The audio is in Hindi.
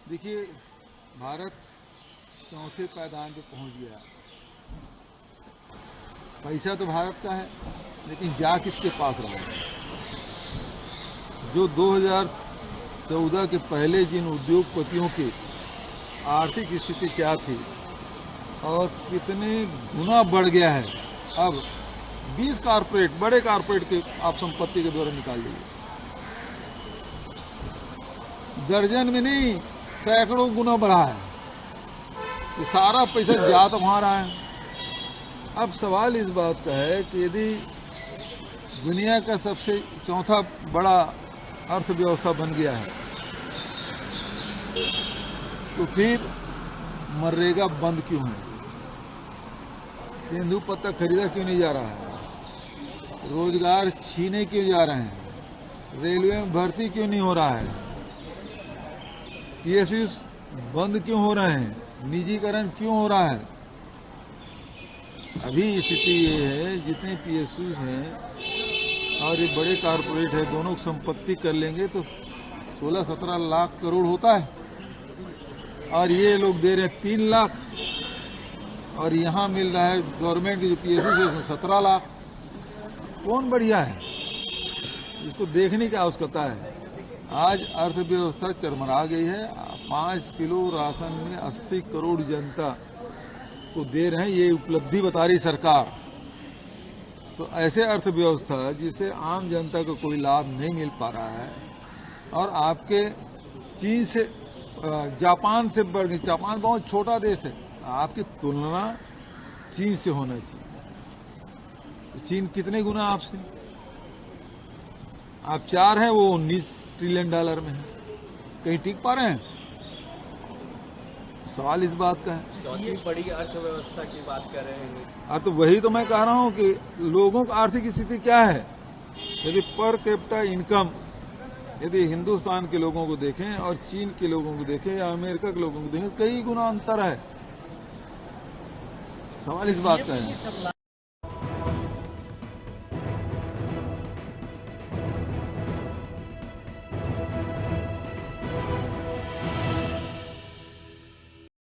देखिए, भारत चौथे पायदान पे पहुंच गया। पैसा तो भारत का है, लेकिन जा किसके पास रहा है? जो 2014 के पहले जिन उद्योगपतियों की आर्थिक स्थिति क्या थी और कितने गुना बढ़ गया है, अब 20 कारपोरेट, बड़े कारपोरेट की आप संपत्ति के द्वारा निकाल लीजिए, दर्जन में नहीं सैकड़ों गुना बढ़ा है। ये सारा पैसा जा तो वहां रहा है। अब सवाल इस बात का है कि यदि दुनिया का सबसे चौथा बड़ा अर्थव्यवस्था बन गया है, तो फिर मनरेगा बंद क्यों है? तेंदुपत्ता खरीदा क्यों नहीं जा रहा है? रोजगार छीने क्यों जा रहे हैं? रेलवे में भर्ती क्यों नहीं हो रहा है? पीएसयू बंद क्यों हो रहे हैं? निजीकरण क्यों हो रहा है? अभी स्थिति ये है, जितने पीएसयू हैं और ये बड़े कारपोरेट है, दोनों संपत्ति कर लेंगे तो 16-17 लाख करोड़ होता है, और ये लोग दे रहे हैं 3 लाख, और यहाँ मिल रहा है गवर्नमेंट की जो पीएसयू है उसमें 17 लाख। कौन बढ़िया है? इसको देखने की आवश्यकता है। आज अर्थव्यवस्था चरमरा गई है। 5 किलो राशन में 80 करोड़ जनता को दे रहे हैं, ये उपलब्धि बता रही सरकार। तो ऐसे अर्थव्यवस्था जिसे आम जनता को कोई लाभ नहीं मिल पा रहा है, और आपके चीन से, जापान से बढ़ गई। जापान बहुत छोटा देश है, आपकी तुलना चीन से होना चाहिए। तो चीन कितने गुना आपसे? आप 4 हैं, वो 19 ट्रिलियन डॉलर में है। कहीं टिक पा रहे हैं? सवाल इस बात का है। चौथी बड़ी अर्थव्यवस्था की बात कर रहे हैं। तो वही तो मैं कह रहा हूं कि लोगों की आर्थिक स्थिति क्या है। यदि पर कैपिटा इनकम यदि हिंदुस्तान के लोगों को देखें और चीन के लोगों को देखें या अमेरिका के लोगों को देखें, कई गुना अंतर है। सवाल इस बात का है।